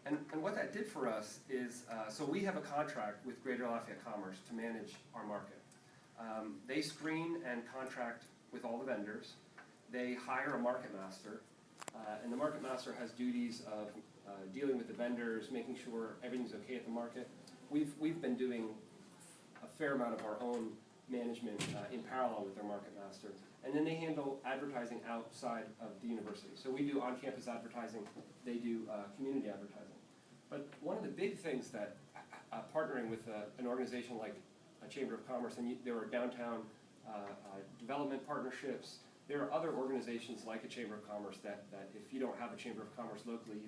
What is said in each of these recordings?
And what that did for us is, so we have a contract with Greater Lafayette Commerce to manage our market. They screen and contract with all the vendors. They hire a market master, and the market master has duties of dealing with the vendors, making sure everything's okay at the market. We've been doing a fair amount of our own management in parallel with their market master. And then they handle advertising outside of the university. So we do on-campus advertising, they do community advertising. But one of the big things that partnering with an organization like a Chamber of Commerce, and there are downtown development partnerships, there are other organizations like a Chamber of Commerce that if you don't have a Chamber of Commerce locally,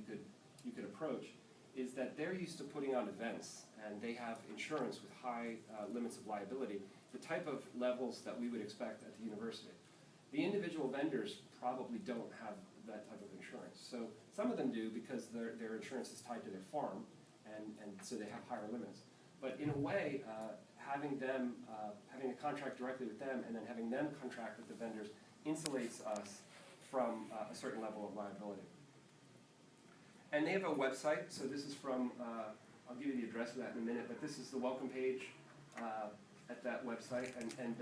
you could approach, is that they're used to putting on events, and they have insurance with high limits of liability, the type of levels that we would expect at the university. The individual vendors probably don't have that type of insurance. So some of them do because their insurance is tied to their farm, and so they have higher limits. But in a way, having a contract directly with them and then having them contract with the vendors insulates us from a certain level of liability. And they have a website, so this is from, I'll give you the address of that in a minute, but this is the welcome page at that website. And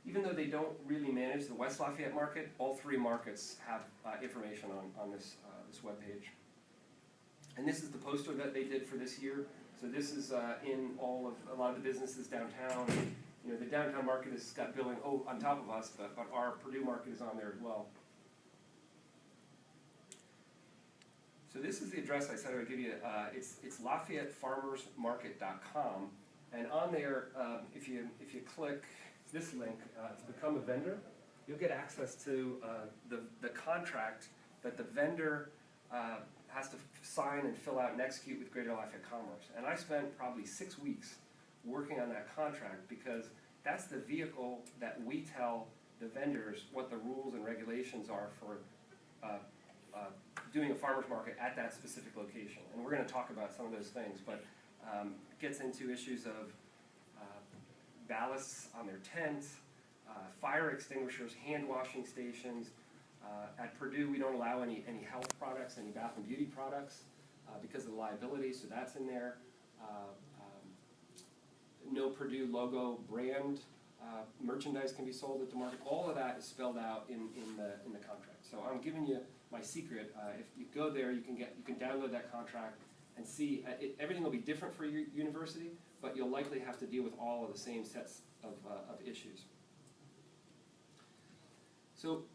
even though they don't really manage the West Lafayette market, all three markets have information on this webpage. And this is the poster that they did for this year. So this is in a lot of the businesses downtown. You know, the downtown market has got billing on top of us, but our Purdue market is on there as well. So this is the address I said I would give you. It's LafayetteFarmersMarket.com, and on there, if you click this link to become a vendor, you'll get access to the contract that the vendor has to sign and fill out and execute with Greater Lafayette Commerce. And I spent probably 6 weeks working on that contract because that's the vehicle that we tell the vendors what the rules and regulations are for doing a farmer's market at that specific location. And we're going to talk about some of those things, but it gets into issues of ballasts on their tents, fire extinguishers, hand washing stations. At Purdue, we don't allow any health products, any bath and beauty products because of the liability, so that's in there. No Purdue logo brand merchandise can be sold at the market. All of that is spelled out in the contract. So I'm giving you my secret. If you go there, you can download that contract and see. Everything will be different for your university, but you'll likely have to deal with all of the same sets of issues. So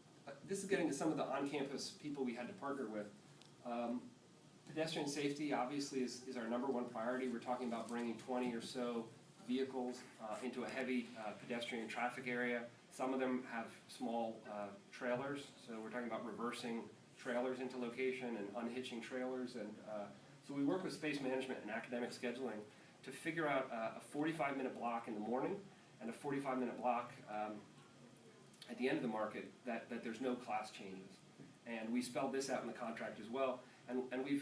this is getting to some of the on-campus people we had to partner with. Pedestrian safety obviously is our #1 priority. We're talking about bringing 20 or so vehicles into a heavy pedestrian traffic area. Some of them have small trailers, so we're talking about reversing trailers into location and unhitching trailers. And so we work with space management and academic scheduling to figure out a 45-minute block in the morning and a 45-minute block at the end of the market that there's no class changes. And we spelled this out in the contract as well. And we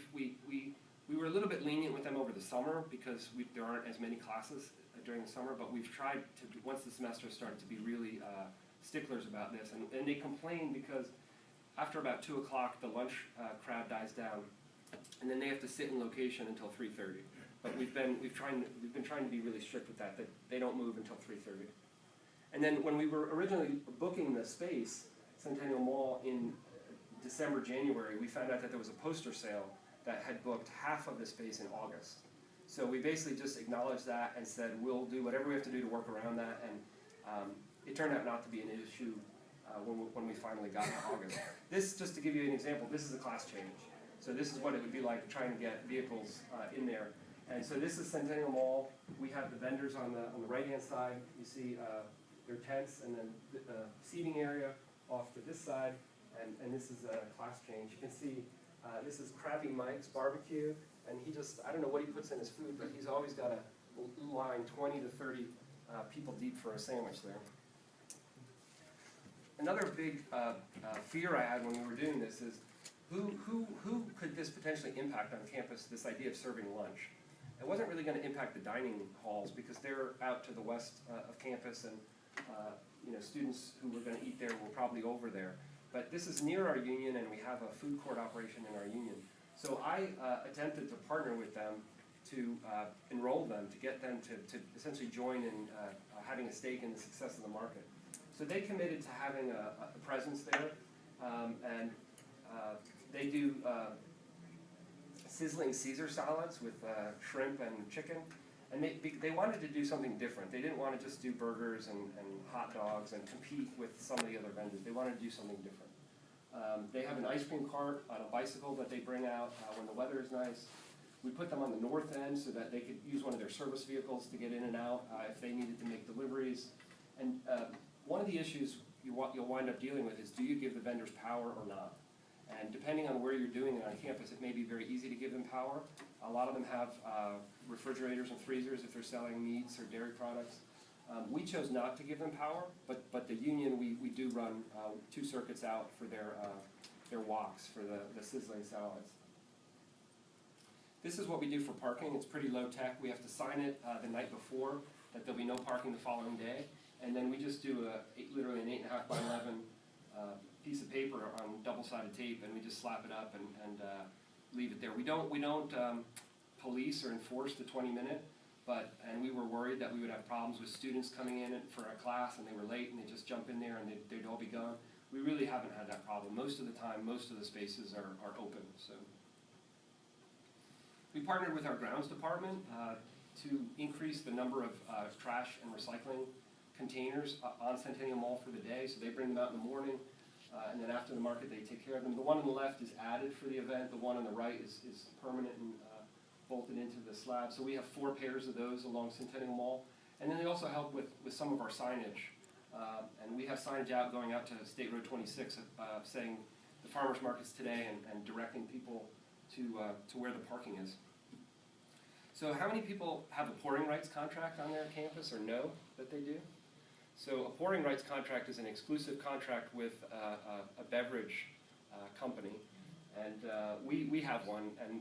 were a little bit lenient with them over the summer because there aren't as many classes during the summer, but we've tried to, once the semester started, to be really sticklers about this. And they complain because after about 2 o'clock, the lunch crowd dies down, and then they have to sit in location until 3:30. But we've been trying to be really strict with that they don't move until 3:30. And then when we were originally booking the space, Centennial Mall, in December, January, we found out that there was a poster sale that had booked half of the space in August. So we basically just acknowledged that and said we'll do whatever we have to do to work around that, and it turned out not to be an issue when we finally got to August. This, just to give you an example, this is a class change. So this is what it would be like trying to get vehicles in there. And so this is Centennial Mall. We have the vendors on the right-hand side. You see their tents, and then the seating area off to this side, and this is a class change. You can see this is Krabby Mike's Barbecue, and he just, I don't know what he puts in his food, but he's always got a line 20 to 30 people deep for a sandwich there. Another big fear I had when we were doing this is who could this potentially impact on campus, this idea of serving lunch? It wasn't really going to impact the dining halls because they're out to the west of campus, and students who were going to eat there were probably over there. But this is near our union, and we have a food court operation in our union. So I attempted to partner with them to enroll them, to get them to essentially join in having a stake in the success of the market. So they committed to having a presence there, and they do sizzling Caesar salads with shrimp and chicken. And they wanted to do something different. They didn't want to just do burgers and hot dogs and compete with some of the other vendors. They wanted to do something different. They have an ice cream cart on a bicycle that they bring out when the weather is nice. We put them on the north end so that they could use one of their service vehicles to get in and out if they needed to make deliveries. And one of the issues you'll wind up dealing with is, do you give the vendors power or not? And depending on where you're doing it on campus, it may be very easy to give them power. A lot of them have refrigerators and freezers if they're selling meats or dairy products. We chose not to give them power, but the union, we do run 2 circuits out for their walks for the sizzling salads. This is what we do for parking. It's pretty low tech. We have to sign it the night before that there'll be no parking the following day. And then we just do literally an 8.5 by 11 piece of paper on double-sided tape, and we just slap it up and leave it there. We don't police or enforce the 20-minute, and we were worried that we would have problems with students coming in for a class and they were late and they just jump in there and they'd all be gone. We really haven't had that problem. Most of the time, most of the spaces are open. So we partnered with our grounds department to increase the number of trash and recycling containers on Centennial Mall for the day. So they bring them out in the morning, and then after the market they take care of them. The one on the left is added for the event. The one on the right is permanent and bolted into the slab. So we have 4 pairs of those along Centennial Mall. And then they also help with some of our signage. And we have signage out going out to State Road 26 saying the farmers market's today and directing people to where the parking is. So how many people have a pouring rights contract on their campus or know that they do? So a pouring rights contract is an exclusive contract with a beverage company, and we have one, and